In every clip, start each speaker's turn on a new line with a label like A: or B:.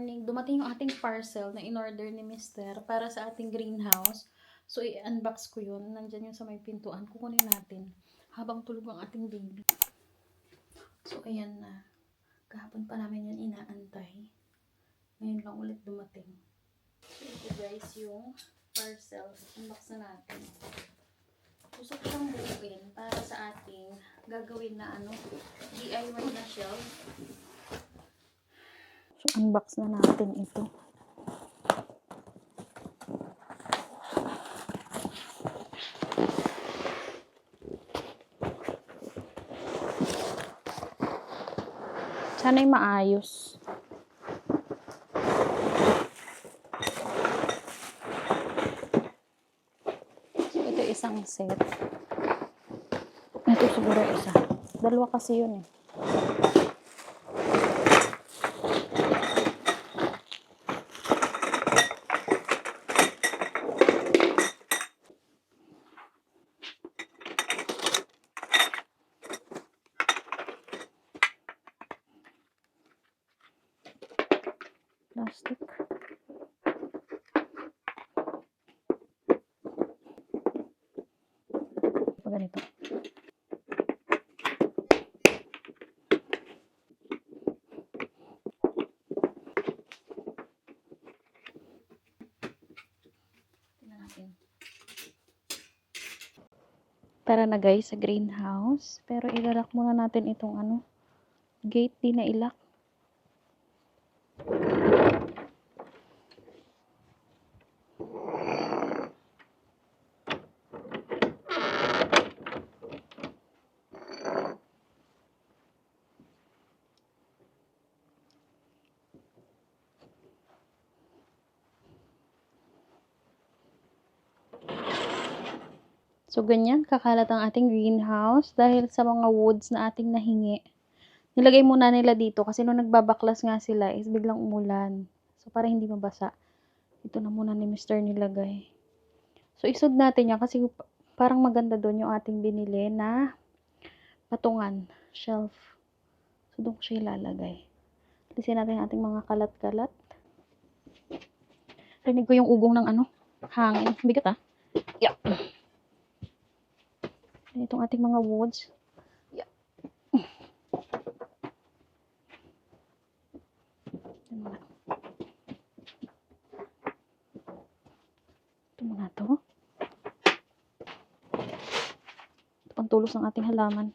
A: morning. Dumating yung ating parcel na in-order ni Mister para sa ating greenhouse. So, i-unbox ko yun. Nandyan yung sa may pintuan. Kukunin natin habang tulog ang ating baby. So, ayan na. Kahapon pa namin yun inaantay. Ngayon lang ulit dumating. So, ito guys yung parcel. Unbox na natin. Gusto ko lang buuin para sa ating gagawin na DIY na shelf. So, unbox na natin ito. Sana'y maayos. So, ito isang set. Ito siguro isa. Dalawa kasi yun eh. Plastic. Ganito. Tingnan natin. Tara na guys sa greenhouse. Pero ilalak muna natin itong gate, di na ilak. So, ganyan, kakalat ang ating greenhouse dahil sa mga woods na ating nahingi. Nilagay muna nila dito kasi nung nagbabaklas nga sila is biglang umulan. So, para hindi mabasa. Ito na muna ni Mr. nilagay. So, isod natin yan kasi parang maganda doon yung ating binili na patungan, shelf. So, doon ko siya ilalagay. Alisin natin yung ating mga kalat-kalat. Rinig ko yung ugong ng hangin. Bigat Yeah. Itong ating mga woods. Yeah. Ito muna to. Ito pang tulos ng ating halaman.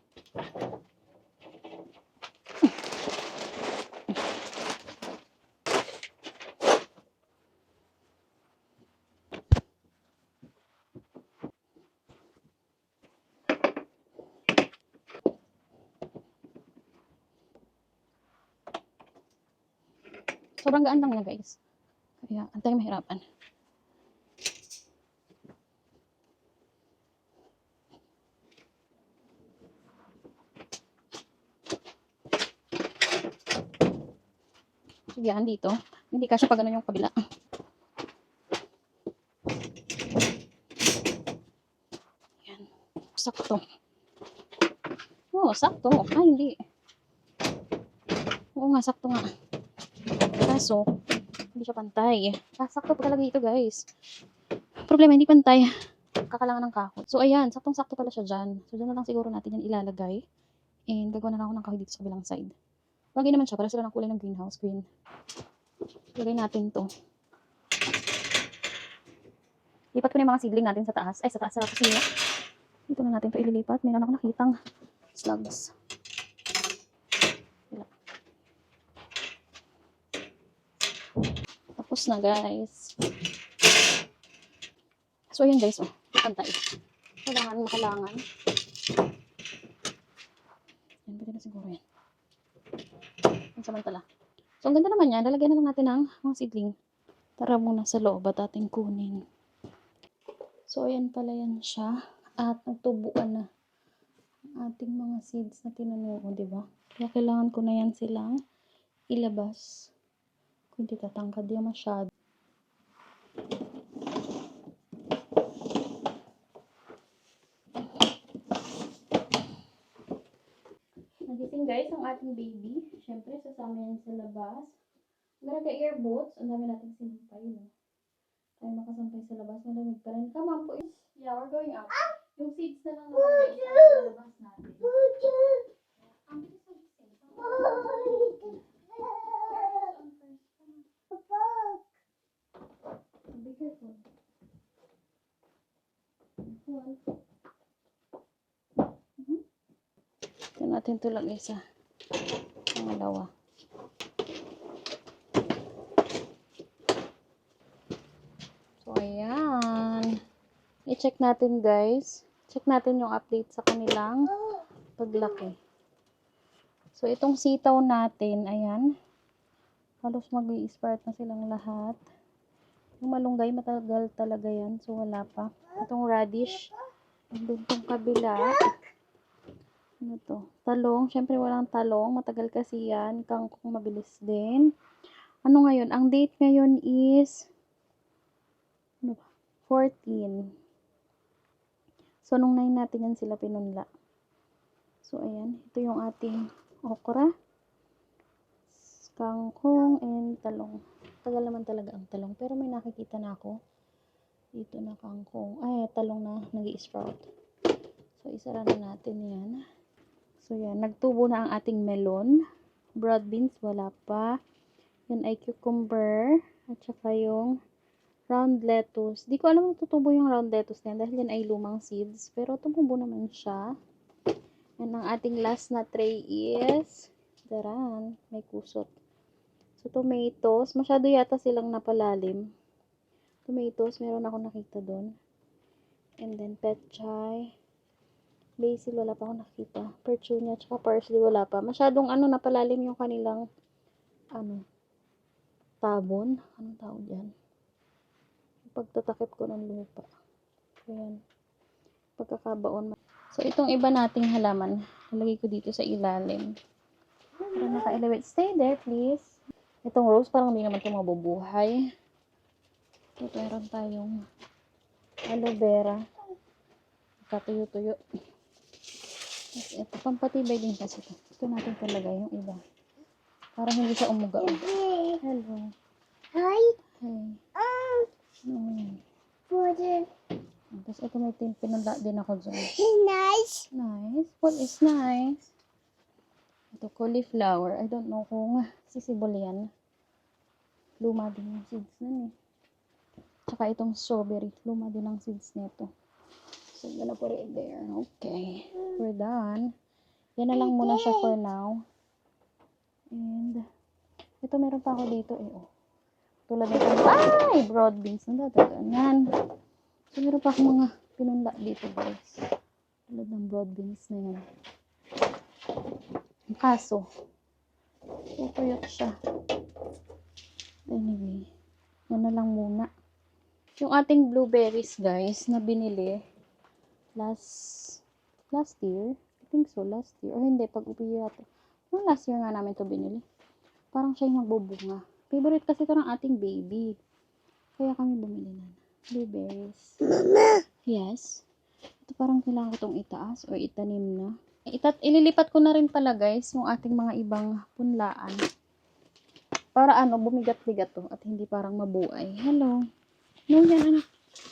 A: Sobrang gaan lang niya guys. Kaya, antay mahirapan. Sige, dito. Hindi kasi pag yung kabila. Yan. Sakto. Oh, sakto. Ay, hindi. Oo nga, sakto nga. Kaso, hindi siya pantay. Sakto pa talaga ito guys. Problema, hindi pantay. Kakalangan ng kahoy. So, ayan. Saktong-sakto pala siya dyan. So, dyan na lang siguro natin yan ilalagay. And, gagawa na lang ako ng kahoy dito sa kabilang side. Bagay naman siya. Para sila ng kulay ng greenhouse. Green. Lagay natin to. Lipat ko na yung mga seedling natin sa taas. Ay, sa taas. Sa kusina. Dito na natin to ililipat. Meron ako nakitang slugs. Tapos na guys. So, ayan guys. Oh, pantay. Makalangan. Yan, pwede na siguro yan. Ang samantala. So, ang ganda naman yan. Lalagyan na lang natin ng mga seedling. Tara muna sa loob at ating kunin. So, ayan pala yan siya. At nagtubuan na ang ating mga seeds na tinanuo, diba? Kaya kailangan ko na yan silang ilabas. Kung hindi tatangkad yan masyado. Nagising guys ang ating baby. Siyempre, sasama yan sa labas. Meron ka earbuds. Ang dami natin sinampay, no? Tayo makasampay sa labas. Malamig pa rin. Come on po. Yeah, we're going out. Yung seeds na lang naman guys. Sa labas natin. Ang bilis na gising. Be careful. Ito natin ito lang isa. Pangalawa. So, ayan. I-check natin guys. Check natin yung update sa kanilang paglaki. So, itong sitaw natin, ayan. Halos mag-i-sprout na silang lahat. Yung malunggay, matagal talaga yan. So, wala pa. Itong radish. Doon itong kabila. Ano to? Talong. Siyempre, walang talong. Matagal kasi yan. Kangkong mabilis din. Ano ngayon? Ang date ngayon is 14. So, nung 9 natin yan sila pinunla. So, ayan. Ito yung ating okra, kangkong, and talong. Tagal naman talaga ang talong. Pero may nakikita na ako. Dito na kangkong. Ay, talong na nag-i-sprout. So, isara na natin yan. So, yan. Nagtubo na ang ating melon. Broad beans, wala pa. Yan ay cucumber. At saka yung round lettuce. Di ko alam kung tutubo yung round lettuce na yan. Dahil yan ay lumang seeds. Pero tumubo naman siya. And ang ating last na tray is daran. May kusot. So, tomatoes. Masyado yata silang napalalim. Tomatoes. Meron ako nakita doon. And then, petchay. Basil. Wala pa ako nakita. Petunia. Tsaka parsley. Wala pa. Masyadong napalalim yung kanilang tabon. Anong tawag yan? Pagtatakip ko ng lupa. So, yan. Pagkakabaon. So, itong iba nating halaman, nalagay ko dito sa ilalim. Para naka-elevate. Stay there, please. Itong rose, parang hindi naman ito mabubuhay. Ito, meron tayong aloe vera. Katuyo-tuyo. Ito, pampatibay din kasi ito. Ito natin talaga yung iba. Para hindi siya umuga. Hello. Hi. Hi. Ano yan? Tapos ito may pinunla din ako dyan. Nice. Nice. What is nice? Ito cauliflower. I don't know kung sisibol yan. Luma din yung seeds nun eh. Tsaka itong strawberry. Luma din ang seeds nito. So I'm gonna put it there. Okay. We're done. Yan na lang muna siya for now. And ito meron pa ako dito eh. Oh. Tulad nito. Ay! Broad beans. Nadadagan. So, meron pa akong mga pinunla dito, guys. Tulad ng broad beans na yan. Kaso, tutuyot siya. Anyway, yan na lang muna. Yung ating blueberries, guys, na binili last year. I think so, last year. O hindi, pag-uwi natin. No, last year nga namin to binili. Parang siya yung magbubunga. Favorite kasi ito ng ating baby. Kaya kami bumili na. Blueberries. Mama! Yes. Ito parang kailangan ko itong itaas o itanim na. Ililipat ko na rin pala guys yung ating mga ibang punlaan. Para bumigat-bigat to at hindi parang mabuay. Hello. No, yan anak.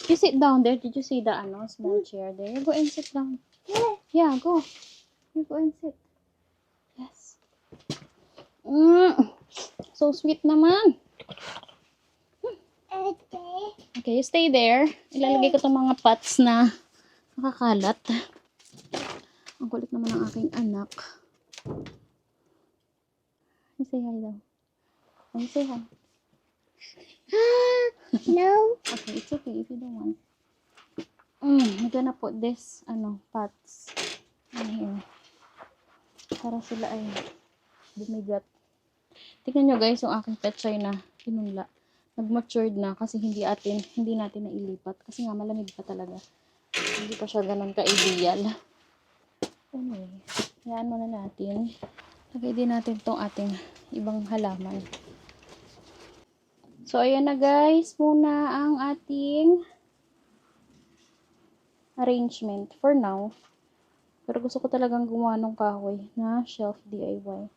A: You sit down there. Did you see the small chair there? Go and sit down. Yeah, go. You go and sit. Yes. So sweet naman. Okay, you stay there. Ilalagay ko itong mga pots na nakakalat. Ang kulit naman ng aking anak. You say hi daw. You say hi. No. Okay, it's okay if you don't want. I'm gonna put this, pots in here. Para sila ay bumigat. Tingnan nyo guys, yung aking petchay na pinunla. Nag-matured na kasi hindi natin nailipat. Kasi nga malamig pa talaga. Hindi pa siya ganun ka-ideal. Anyway, yan muna natin. Lagay din natin tong ating ibang halaman. So, ayan na guys. Muna ang ating arrangement for now. Pero gusto ko talagang gumawa ng kahoy na shelf DIY.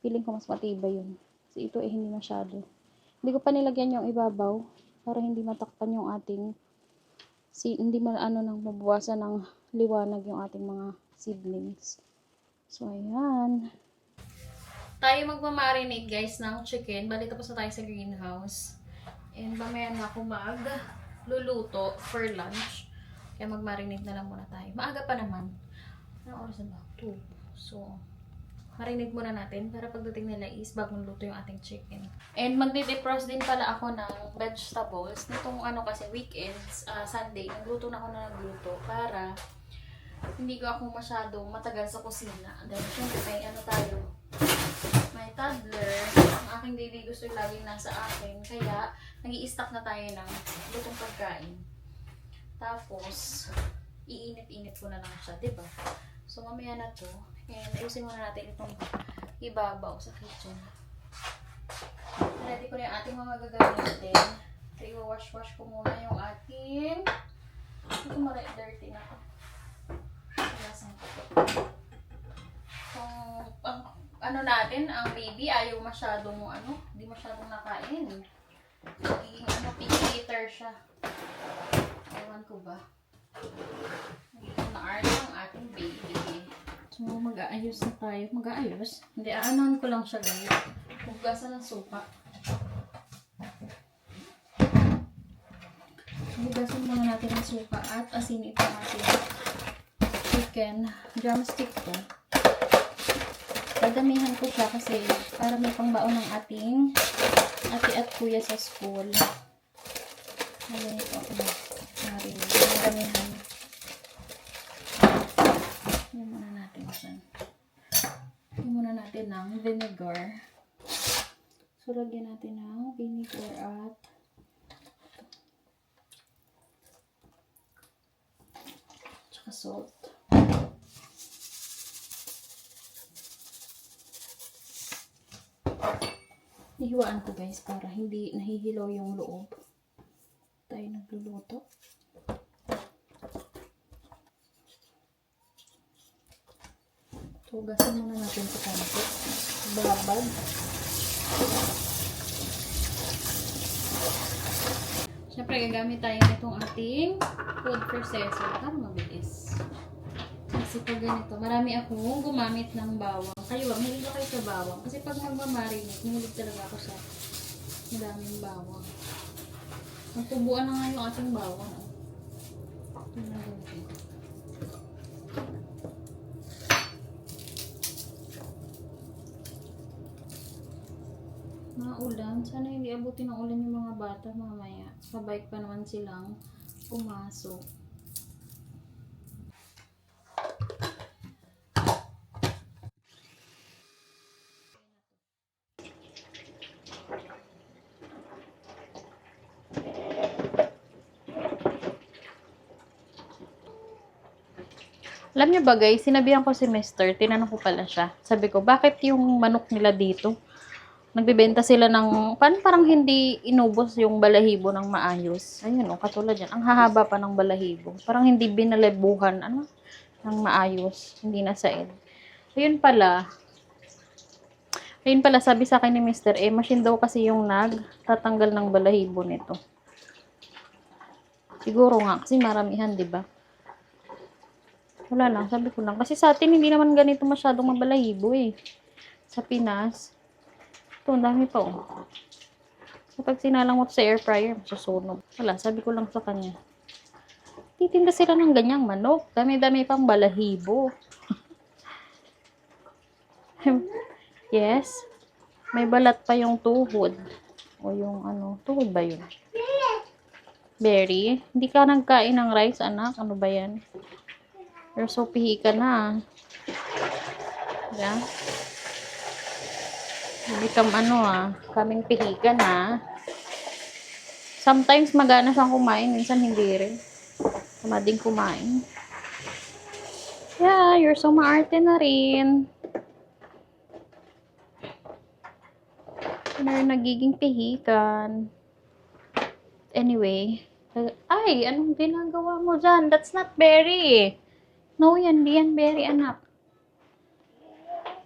A: Feeling ko mas matibay yun. Kasi ito hindi masyado. Hindi ko pa nilagyan yung ibabaw para hindi matakpan yung ating hindi nang mabawasan ng liwanag yung ating mga seedlings. So, ayan. Tayo magmamarinate guys ng chicken. Bali tapos na tayo sa greenhouse. And mamaya na ako luluto for lunch. Kaya magmarinate na lang muna tayo. Maaga pa naman. Anong oras na ba? 2. So, marinate muna natin para pagdating nila is bagong luto yung ating chicken. And magde-defrost din pala ako ng vegetables. Nitong kasi weekends, Sunday, nagluto na ako na nagluto para hindi ko ako masyadong matagal sa kusina. Dahil syempre may may toddler. Ang aking baby gusto yung laging nasa akin. Kaya nag-i-stock na tayo ng lutong pagkain. Tapos, iinit-init ko na lang siya, diba? So, mamaya na to. And ayusin muna natin itong ibabaw sa kitchen. Ready ko na yung ating mga gagamitin. So, i-wash-wash ko muna yung ating ito dirty na ito. Alasan ko ito. Ang baby ayaw masyadong hindi masyadong nakain. Nagiging picky eater siya. Ewan ko ba. Nagiging na-art ang ating baby. So, mag-aayos na tayo. Mag-aayos? Hindi, aanan ko lang siya guys. Hugasan ng suka. Hugasan muna natin ng suka at asin ito natin. Chicken. Drumstick to. Dadamihan ko siya kasi para may pangbaon ng ating ate at kuya sa school. Ayan ito. Dadamihan. Yan muna natin siya. Yan muna natin ng vinegar. So, lagyan natin ng vinegar at tsaka salt. Hihiwaan ko guys para hindi nahihilaw yung loob. Tayo nagluluto. So, gasin muna natin sa kanto. Babad. Siyempre, gagamit tayo nitong ating food processor para mabilis. Kasi pag ganito, marami akong gumamit ng bawang. Kayo, mahilig kayo sa bawang. Kasi pag magmamarinate, mahilig talaga ako sa madaming bawang. Magtubuan na nga yung ating bawang. Ito na ganito. Mga ulan. Sana hindi abutin ng ulan yung mga bata mamaya. Pabike pa naman silang pumasok. Alam niyo ba guys, sinabihan ko si Mr. Tinanong ko pala siya. Sabi ko, bakit yung manok nila dito? Nagbebenta sila ng, parang hindi inubos yung balahibo ng maayos. Ayun katulad yan. Ang hahaba pa ng balahibo. Parang hindi binalebuhan, ng maayos. Hindi na said. Ayun pala, sabi sa akin ni Mr. Machine daw kasi yung nagtatanggal ng balahibo nito. Siguro nga, kasi maramihan, di ba? Wala lang, sabi ko lang. Kasi sa atin, hindi naman ganito masyadong mabalahibo sa Pinas. Ito, ang dami pa Kapag sinalang mo sa air fryer, masusunog. Wala, sabi ko lang sa kanya. Titinda sila ng ganyang manok. Dami-dami pang balahibo. Yes. May balat pa yung tuhod. O yung tuhod ba yun? Berry. Hindi ka nagkain ng rice, anak. Ano ba yan? You're so pihi ka na. Yeah. Become kaming pihi ka na. Sometimes magana siyang kumain, minsan hindi rin. Tamading kumain. Yeah, you're so maarte na rin. You're nagiging pihikan. Anyway. Ay, anong ginagawa mo dyan? That's not berry. No, yan. Di yan berry, anak.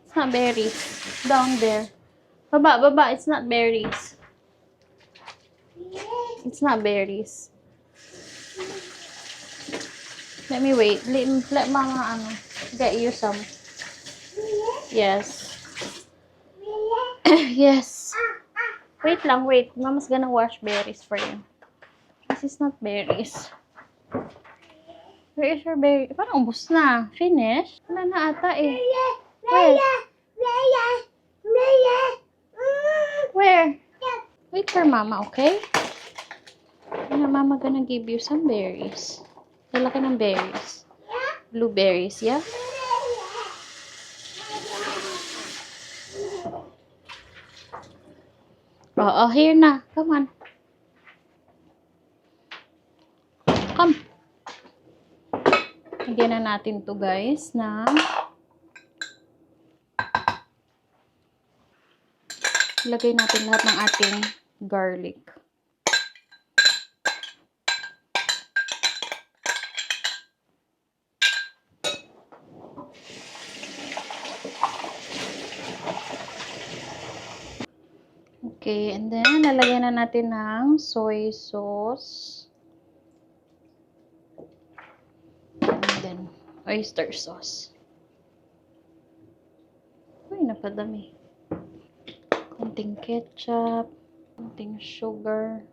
A: It's not berry. Down there. Baba. It's not berries. It's not berries. Let me wait. Let mama get you some. Yes. Yes. Wait lang, wait. Mama's gonna wash berries for you. This is not berries. Where is your berry? Parang ubos na. Finish? Wala na ata eh. Where? Wait for mama, okay? Mama gonna give you some berries. Lalaki ng berries. Blueberries, yeah? Oh, here na. Come on. Come. Lagyan na natin to guys na ilagay natin lahat ng ating garlic. Okay, and then lalagyan na natin ng soy sauce. And then oyster sauce. Uy, napadami. Konting ketchup, konting sugar.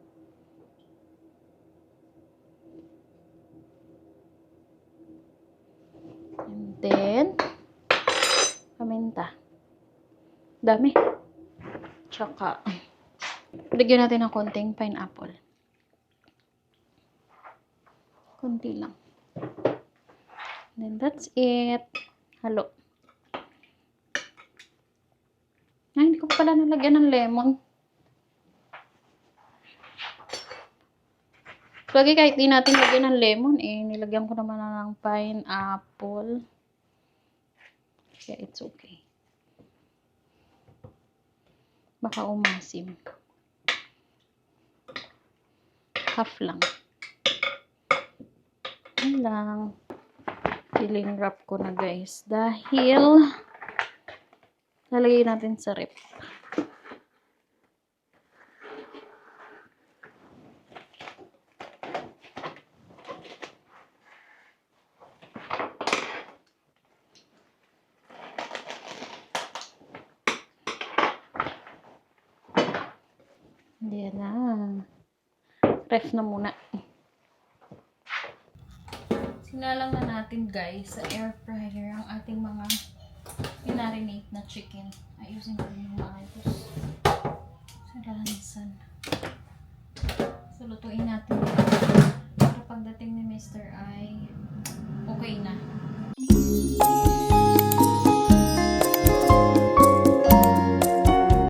A: And then paminta. Dami. Tsaka lagyan natin ng konting pineapple. Konti lang. And then that's it. Halo. Ay, hindi ko pala nalagyan ng lemon. Lagi kahit di natin lagyan ng lemon, eh, nilagyan ko naman ng pineapple. Kaya it's okay. Baka umasim. Half lang. Yan lang. Cling wrap ko na guys. Dahil lalagay natin sa rep. Yan na. Ref na muna. Sinalang na natin guys sa air fryer ang ating mga